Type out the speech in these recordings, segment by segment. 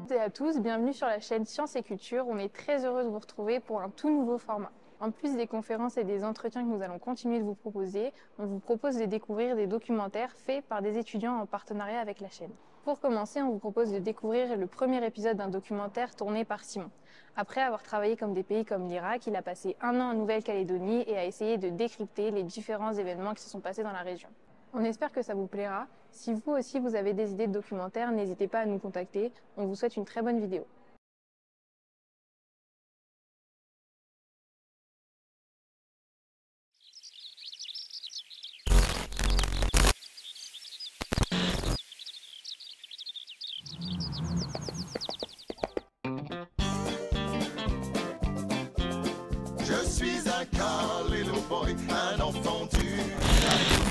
Bonjour à tous, bienvenue sur la chaîne Sciences et Culture. On est très heureux de vous retrouver pour un tout nouveau format. En plus des conférences et des entretiens que nous allons continuer de vous proposer, on vous propose de découvrir des documentaires faits par des étudiants en partenariat avec la chaîne. Pour commencer, on vous propose de découvrir le premier épisode d'un documentaire tourné par Simon. Après avoir travaillé comme des pays comme l'Irak, il a passé 1 an en Nouvelle-Calédonie et a essayé de décrypter les différents événements qui se sont passés dans la région. On espère que ça vous plaira. Si vous aussi vous avez des idées de documentaires, n'hésitez pas à nous contacter. On vous souhaite une très bonne vidéo. Je suis un car little boy, un enfant du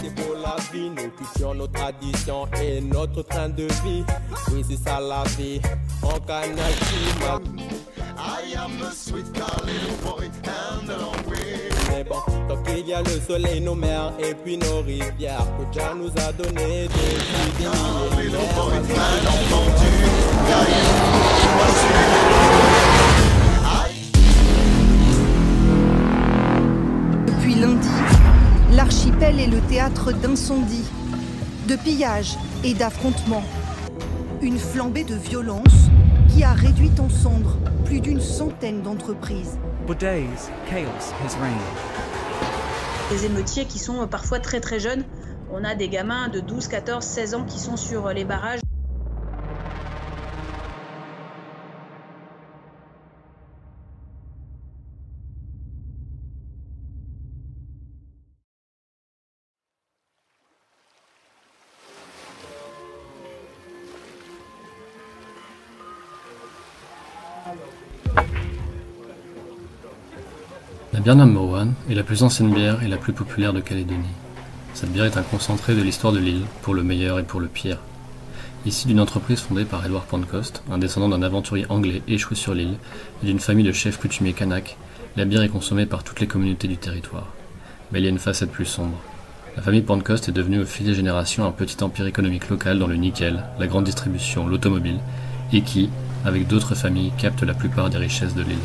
C'est pour la vie, nos cultures, nos traditions et notre train de vie. Oui, c'est ça la vie, en canal. I am a sweet car little boy, and a long way. Mais bon, tant qu'il y a le soleil, nos mers et puis nos rivières, que Dieu nous a donné depuis des Car little millénaires. boy, un enfant du caillou. Depuis lundi, l'archipel est le théâtre d'incendies, de pillages et d'affrontements. Une flambée de violence qui a réduit en cendres plus d'une centaine d'entreprises. For days, chaos has reigned. Des émeutiers qui sont parfois très jeunes. On a des gamins de 12, 14, 16 ans qui sont sur les barrages. La bière No. 1 est la plus ancienne bière et la plus populaire de Calédonie. Cette bière est un concentré de l'histoire de l'île, pour le meilleur et pour le pire. Issue d'une entreprise fondée par Edward Pancoast, un descendant d'un aventurier anglais échoué sur l'île, et d'une famille de chefs coutumiers Kanak, la bière est consommée par toutes les communautés du territoire. Mais il y a une facette plus sombre. La famille Pancoast est devenue au fil des générations un petit empire économique local dans le nickel, la grande distribution, l'automobile, et qui, avec d'autres familles, capte la plupart des richesses de l'île.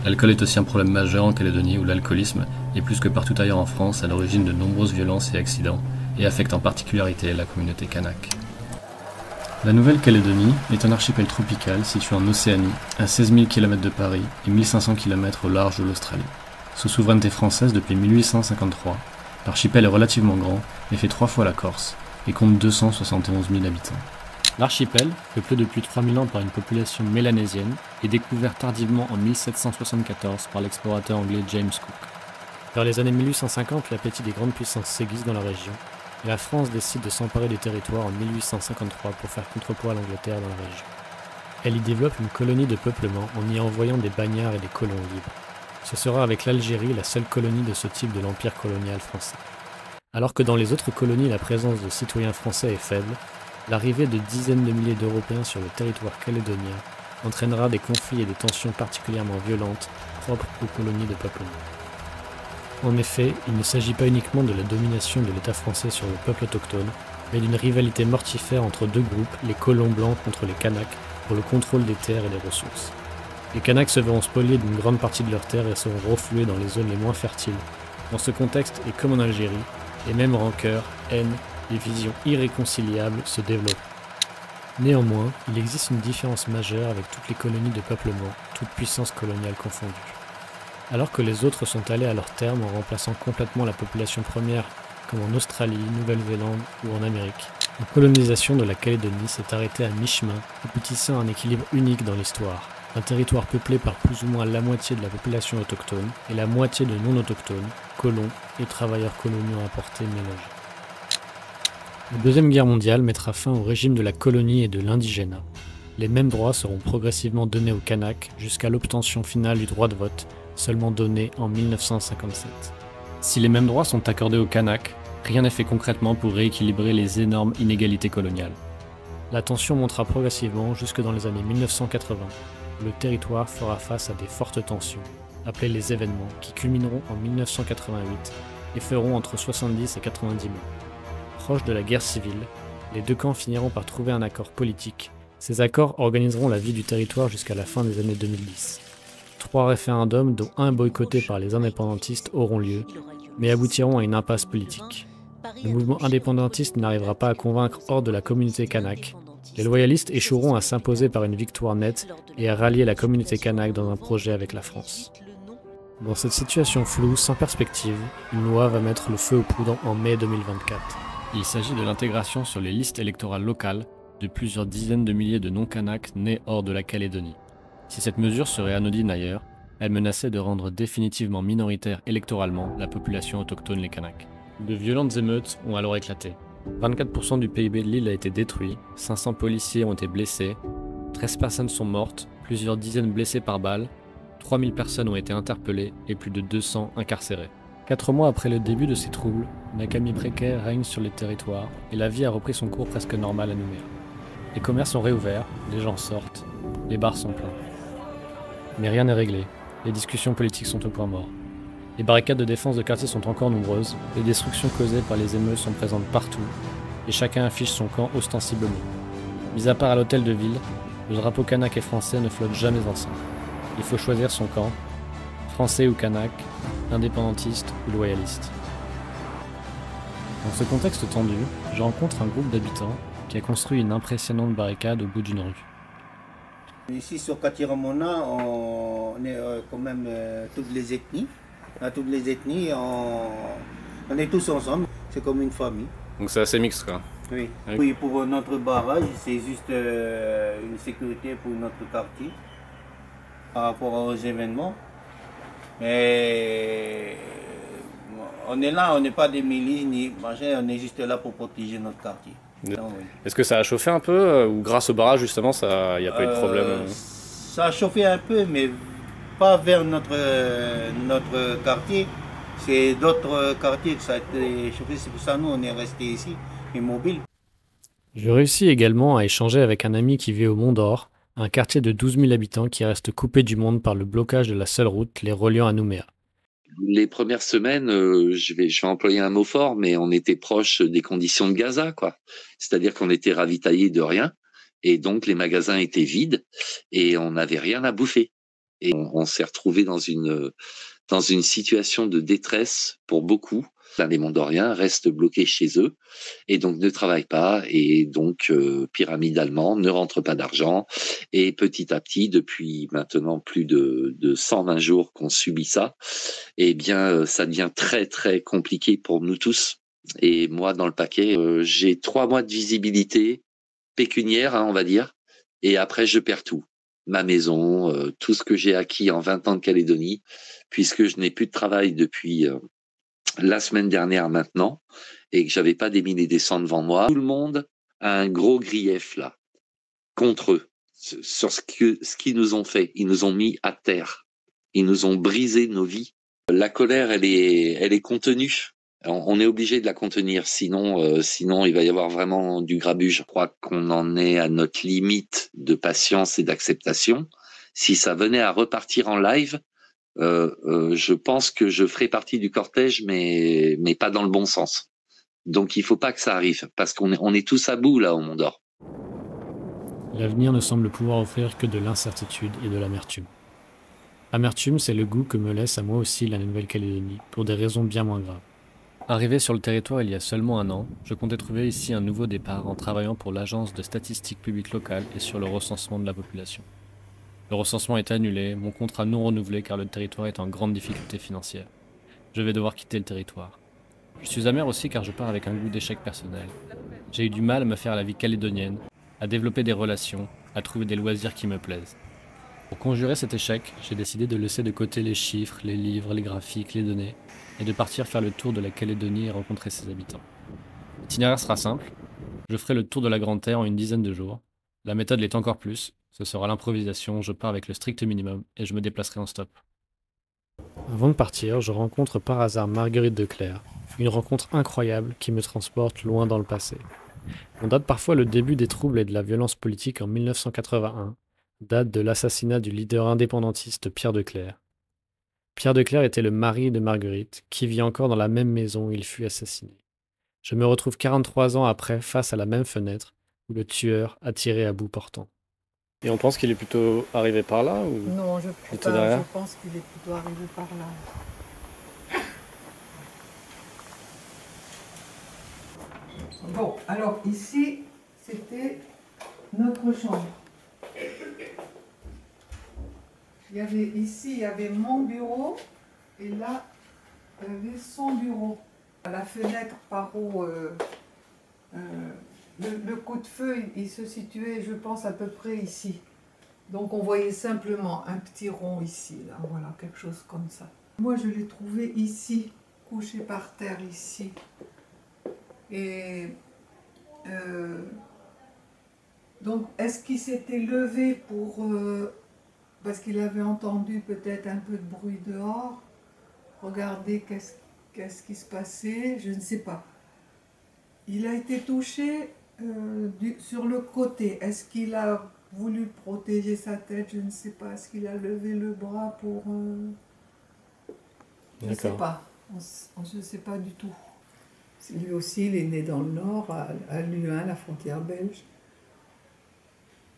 L'alcool est aussi un problème majeur en Calédonie où l'alcoolisme est plus que partout ailleurs en France à l'origine de nombreuses violences et accidents et affecte en particularité la communauté kanak. La Nouvelle-Calédonie est un archipel tropical situé en Océanie, à 16 000 km de Paris et 1500 km au large de l'Australie. Sous souveraineté française depuis 1853, l'archipel est relativement grand et fait 3 fois la Corse et compte 271 000 habitants. L'archipel, peuplé depuis 3000 ans par une population mélanésienne, est découvert tardivement en 1774 par l'explorateur anglais James Cook. Vers les années 1850, l'appétit des grandes puissances s'aiguise dans la région, et la France décide de s'emparer des territoires en 1853 pour faire contrepoids à l'Angleterre dans la région. Elle y développe une colonie de peuplement en y envoyant des bagnards et des colons libres. Ce sera avec l'Algérie la seule colonie de ce type de l'empire colonial français. Alors que dans les autres colonies la présence de citoyens français est faible, l'arrivée de dizaines de milliers d'Européens sur le territoire calédonien entraînera des conflits et des tensions particulièrement violentes propres aux colonies de peuplement. En effet, il ne s'agit pas uniquement de la domination de l'État français sur le peuple autochtone, mais d'une rivalité mortifère entre deux groupes, les colons blancs contre les Kanaks, pour le contrôle des terres et des ressources. Les Kanaks se verront spoliés d'une grande partie de leurs terres et seront reflués dans les zones les moins fertiles. Dans ce contexte, et comme en Algérie, les mêmes rancœurs, haines, les visions irréconciliables se développent. Néanmoins, il existe une différence majeure avec toutes les colonies de peuplement, toutes puissances coloniales confondues. Alors que les autres sont allés à leur terme en remplaçant complètement la population première, comme en Australie, Nouvelle-Zélande ou en Amérique, la colonisation de la Calédonie s'est arrêtée à mi-chemin, aboutissant à un équilibre unique dans l'histoire. Un territoire peuplé par plus ou moins la moitié de la population autochtone et la moitié de non-autochtones, colons et travailleurs coloniaux importés mélangés. La Deuxième Guerre mondiale mettra fin au régime de la colonie et de l'indigénat. Les mêmes droits seront progressivement donnés aux Kanaks jusqu'à l'obtention finale du droit de vote, seulement donné en 1957. Si les mêmes droits sont accordés aux Kanaks, rien n'est fait concrètement pour rééquilibrer les énormes inégalités coloniales. La tension montera progressivement jusque dans les années 1980, où le territoire fera face à des fortes tensions, appelées les événements, qui culmineront en 1988 et feront entre 70 et 90 morts. Proche de la guerre civile, les deux camps finiront par trouver un accord politique Ces accords organiseront la vie du territoire jusqu'à la fin des années 2010. 3 référendums, dont un boycotté par les indépendantistes, auront lieu, mais aboutiront à une impasse politique. Le mouvement indépendantiste n'arrivera pas à convaincre hors de la communauté kanak. Les loyalistes échoueront à s'imposer par une victoire nette et à rallier la communauté kanak dans un projet avec la France. Dans cette situation floue, sans perspective, une loi va mettre le feu aux poudres en mai 2024. Il s'agit de l'intégration sur les listes électorales locales de plusieurs dizaines de milliers de non-Kanaks nés hors de la Calédonie. Si cette mesure serait anodine ailleurs, elle menaçait de rendre définitivement minoritaire électoralement la population autochtone les Kanaks. De violentes émeutes ont alors éclaté. 24% du PIB de l'île a été détruit, 500 policiers ont été blessés, 13 personnes sont mortes, plusieurs dizaines blessées par balle, 3000 personnes ont été interpellées et plus de 200 incarcérées. 4 mois après le début de ces troubles, une accalmie précaire règne sur les territoires et la vie a repris son cours presque normal à Nouméa. Les commerces sont réouverts, les gens sortent, les bars sont pleins. Mais rien n'est réglé, les discussions politiques sont au point mort. Les barricades de défense de quartier sont encore nombreuses, les destructions causées par les émeutes sont présentes partout, et chacun affiche son camp ostensiblement. Mis à part à l'hôtel de ville, le drapeau kanak et français ne flotte jamais ensemble. Il faut choisir son camp, français ou kanak, indépendantiste ou loyaliste. Dans ce contexte tendu, je rencontre un groupe d'habitants qui a construit une impressionnante barricade au bout d'une rue. Ici sur Katiramona, on est quand même toutes les ethnies. À toutes les ethnies, on est tous ensemble, c'est comme une famille. Donc c'est assez mixte quoi. Oui. Oui, pour notre barrage, c'est juste une sécurité pour notre quartier par rapport aux événements. Mais on est là, on n'est pas des milices ni machin, on est juste là pour protéger notre quartier. Donc, oui. Est-ce que ça a chauffé un peu ou grâce au barrage justement il n'y a pas eu de problème Ça a chauffé un peu, mais pas vers notre quartier. C'est d'autres quartiers que ça a été chauffé, c'est pour ça que nous on est restés ici, immobiles. Je réussis également à échanger avec un ami qui vit au Mont d'Or, un quartier de 12 000 habitants qui reste coupé du monde par le blocage de la seule route les reliant à Nouméa. Les premières semaines, je vais employer un mot fort, mais on était proche des conditions de Gaza, quoi. C'est-à-dire qu'on était ravitaillés de rien, et donc les magasins étaient vides, et on n'avait rien à bouffer. Et on s'est retrouvé dans une situation de détresse pour beaucoup. Les Mondoriens restent bloqués chez eux et donc ne travaillent pas et donc pyramidalement ne rentrent pas d'argent. Et petit à petit, depuis maintenant plus de 120 jours qu'on subit ça, eh bien ça devient très très compliqué pour nous tous. Et moi dans le paquet, j'ai 3 mois de visibilité pécuniaire, on va dire, et après je perds tout. Ma maison, tout ce que j'ai acquis en 20 ans de Calédonie, puisque je n'ai plus de travail depuis la semaine dernière maintenant, et que j'avais pas des mines et des cents devant moi. Tout le monde a un gros grief là, contre eux, sur ce qu'ils nous ont fait. Ils nous ont mis à terre. Ils nous ont brisé nos vies. La colère, elle est contenue. On est obligé de la contenir, sinon il va y avoir vraiment du grabuge. Je crois qu'on en est à notre limite de patience et d'acceptation. Si ça venait à repartir en live, je pense que je ferai partie du cortège, mais pas dans le bon sens. Donc il faut pas que ça arrive, parce qu'on est tous à bout là au Mont d'Or. L'avenir ne semble pouvoir offrir que de l'incertitude et de l'amertume. Amertume, c'est le goût que me laisse à moi aussi la Nouvelle-Calédonie, pour des raisons bien moins graves. Arrivé sur le territoire il y a seulement 1 an, je comptais trouver ici un nouveau départ en travaillant pour l'agence de statistiques publiques locales et sur le recensement de la population. Le recensement est annulé, mon contrat non renouvelé car le territoire est en grande difficulté financière. Je vais devoir quitter le territoire. Je suis amer aussi car je pars avec un goût d'échec personnel. J'ai eu du mal à me faire la vie calédonienne, à développer des relations, à trouver des loisirs qui me plaisent. Pour conjurer cet échec, j'ai décidé de laisser de côté les chiffres, les livres, les graphiques, les données, et de partir faire le tour de la Calédonie et rencontrer ses habitants. L'itinéraire sera simple, je ferai le tour de la Grande Terre en une dizaine de jours. La méthode l'est encore plus, ce sera l'improvisation, je pars avec le strict minimum et je me déplacerai en stop. Avant de partir, je rencontre par hasard Marguerite Declercq, une rencontre incroyable qui me transporte loin dans le passé. On date parfois le début des troubles et de la violence politique en 1981, date de l'assassinat du leader indépendantiste Pierre Declercq. Pierre Declercq était le mari de Marguerite, qui vit encore dans la même maison où il fut assassiné. Je me retrouve 43 ans après face à la même fenêtre, où le tueur a tiré à bout portant. Et on pense qu'il est plutôt arrivé par là ou Non, je pense qu'il est plutôt arrivé par là. Bon, alors ici, c'était notre chambre. Ici, il y avait mon bureau et là, il y avait son bureau. À la fenêtre par où le coup de feu, il se situait, je pense, à peu près ici. Donc on voyait simplement un petit rond ici, là, voilà, quelque chose comme ça. Moi, je l'ai trouvé ici, couché par terre ici. Et donc, est-ce qu'il s'était levé pour... parce qu'il avait entendu peut-être un peu de bruit dehors, regarder qu'est-ce qui se passait, je ne sais pas. Il a été touché sur le côté. Est-ce qu'il a voulu protéger sa tête? Je ne sais pas. Est-ce qu'il a levé le bras pour... Je ne sais pas. Je ne sais pas du tout. Lui aussi, il est né dans le Nord, à Luin, la frontière belge.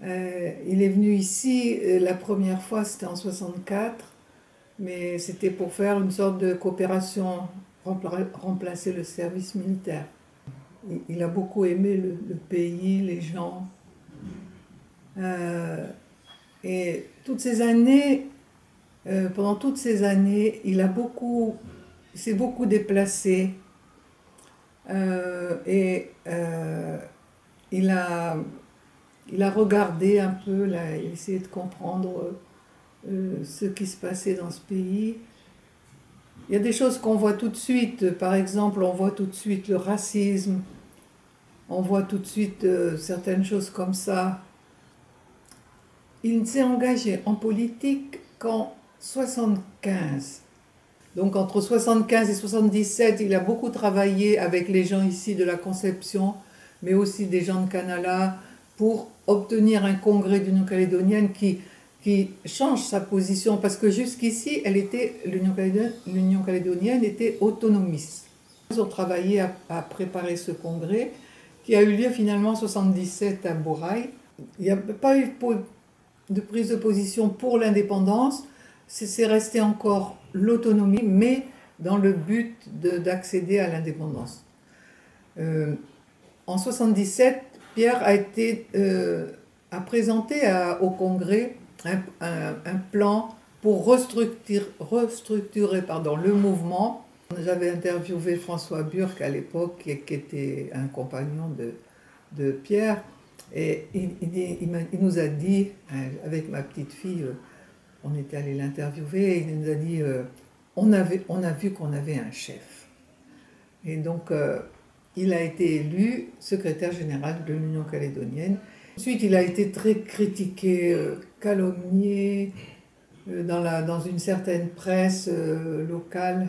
Il est venu ici, la première fois, c'était en 64, mais c'était pour faire une sorte de coopération, remplacer le service militaire. Il a beaucoup aimé le pays, les gens. Et toutes ces années, pendant toutes ces années, il s'est beaucoup déplacé. Il a regardé un peu, il a essayé de comprendre ce qui se passait dans ce pays. Il y a des choses qu'on voit tout de suite. Par exemple, on voit tout de suite le racisme. On voit tout de suite certaines choses comme ça. Il ne s'est engagé en politique qu'en 75. Donc entre 75 et 77, il a beaucoup travaillé avec les gens ici de la Conception, mais aussi des gens de Canala, pour obtenir un congrès d'Union calédonienne qui change sa position, parce que jusqu'ici, l'Union calédonienne était autonomiste. Ils ont travaillé à préparer ce congrès, qui a eu lieu finalement en 77 à Bourail. Il n'y a pas eu de prise de position pour l'indépendance, c'est resté encore l'autonomie, mais dans le but d'accéder à l'indépendance. En 77, Pierre a présenté au Congrès un plan pour restructurer le mouvement. J'avais interviewé François Burck à l'époque, qui était un compagnon de Pierre, et il nous a dit, avec ma petite fille, on était allé l'interviewer, et il nous a dit, on a vu qu'on avait un chef. Et donc, il a été élu secrétaire général de l'Union calédonienne. Ensuite, il a été très critiqué, calomnié dans une certaine presse locale.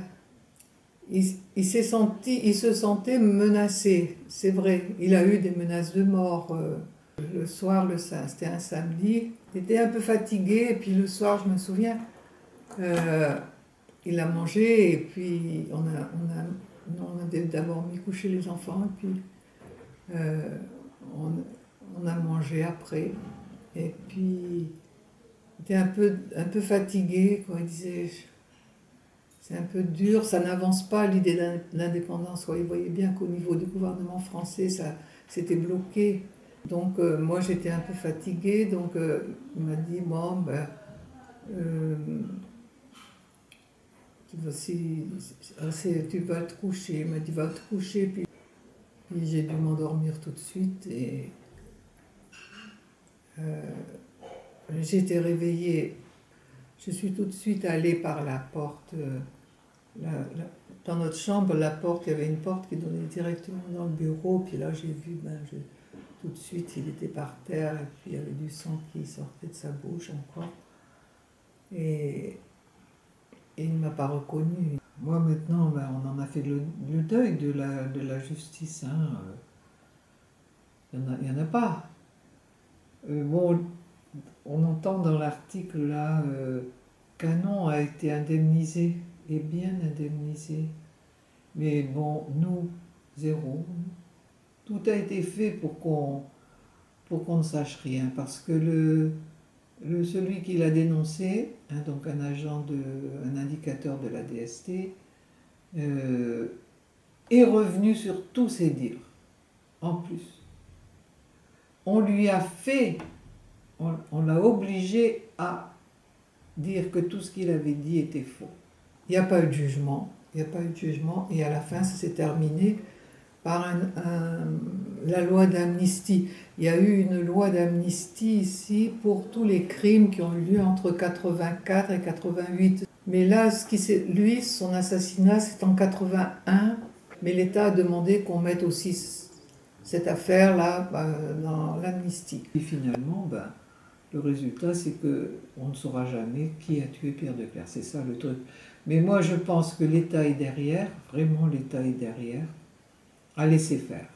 Il se sentait menacé, c'est vrai. Il a eu des menaces de mort. Le soir, c'était un samedi. Il était un peu fatigué, et puis le soir, je me souviens, il a mangé, et puis on a d'abord mis coucher les enfants, et puis on a mangé après. Et puis, il était un peu fatigué, quoi. Il disait, c'est un peu dur, ça n'avance pas l'idée de l'indépendance. Il voyait bien qu'au niveau du gouvernement français, ça s'était bloqué. Donc moi j'étais un peu fatiguée, donc il m'a dit, bon, tu vas te coucher. Il m'a dit, va te coucher, puis j'ai dû m'endormir tout de suite, et j'ai été réveillée. Je suis tout de suite allée par la porte. Dans notre chambre, il y avait une porte qui donnait directement dans le bureau, puis là j'ai vu, tout de suite il était par terre, et puis il y avait du sang qui sortait de sa bouche encore. Et il ne m'a pas reconnu. Moi maintenant, on en a fait le deuil de la justice. Hein. Il n'y en a pas. Bon, on entend dans l'article là, Canon a été indemnisé, et bien indemnisé. Mais bon, nous, zéro. Tout a été fait pour pour qu'on ne sache rien, parce que celui qui l'a dénoncé, hein, donc un indicateur de la DST, est revenu sur tous ses dires, en plus. On lui a fait, on l'a obligé à dire que tout ce qu'il avait dit était faux. Il n'y a pas eu de jugement, et à la fin, ça s'est terminé par la loi d'amnistie. Il y a eu une loi d'amnistie ici pour tous les crimes qui ont eu lieu entre 84 et 88. Mais là, lui, son assassinat, c'est en 81. Mais l'État a demandé qu'on mette aussi cette affaire-là dans l'amnistie. Et finalement, le résultat, c'est qu'on ne saura jamais qui a tué Pierre de Clercq. C'est ça le truc. Mais moi, je pense que l'État est derrière, vraiment l'État est derrière, à laisser faire.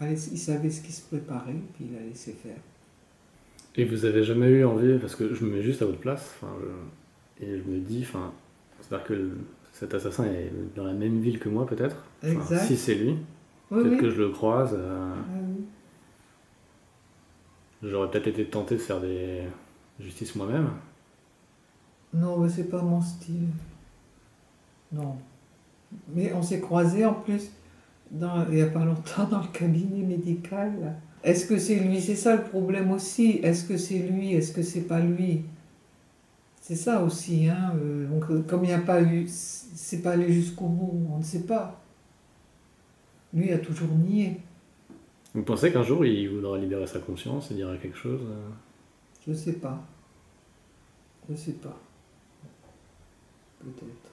Il savait ce qui se préparait, puis il a laissé faire. Et vous avez jamais eu envie, parce que je me mets juste à votre place, et je me dis, c'est-à-dire que cet assassin est dans la même ville que moi peut-être. Exact. Si c'est lui, oui, peut-être oui. que je le croise. Oui. J'aurais peut-être été tenté de faire des justices moi-même. Non, mais c'est pas mon style. Non. Mais on s'est croisés en plus, il n'y a pas longtemps, dans le cabinet médical. Là. Est-ce que c'est lui? C'est ça le problème aussi. Est-ce que c'est lui? Est-ce que c'est pas lui? C'est ça aussi. Hein. Donc, comme il n'y a pas eu... C'est pas allé jusqu'au bout, on ne sait pas. Lui a toujours nié. Vous pensez qu'un jour il voudra libérer sa conscience et dira quelque chose? Je sais pas. Je sais pas. Peut-être.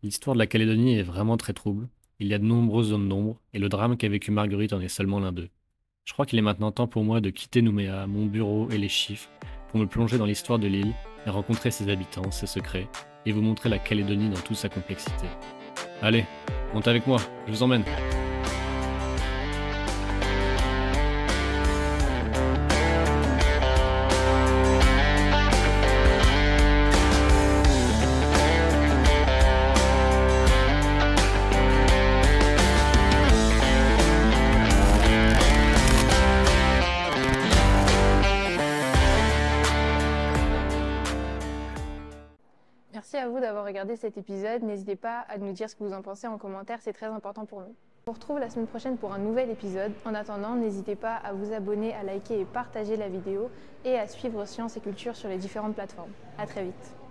L'histoire de la Calédonie est vraiment très trouble. Il y a de nombreuses zones d'ombre, et le drame qu'a vécu Marguerite en est seulement l'un d'eux. Je crois qu'il est maintenant temps pour moi de quitter Nouméa, mon bureau et les chiffres, pour me plonger dans l'histoire de l'île et rencontrer ses habitants, ses secrets, et vous montrer la Calédonie dans toute sa complexité. Allez, montez avec moi, je vous emmène. Merci à vous d'avoir regardé cet épisode. N'hésitez pas à nous dire ce que vous en pensez en commentaire, c'est très important pour nous. On se retrouve la semaine prochaine pour un nouvel épisode. En attendant, n'hésitez pas à vous abonner, à liker et partager la vidéo et à suivre Sciences et Culture sur les différentes plateformes. À très vite.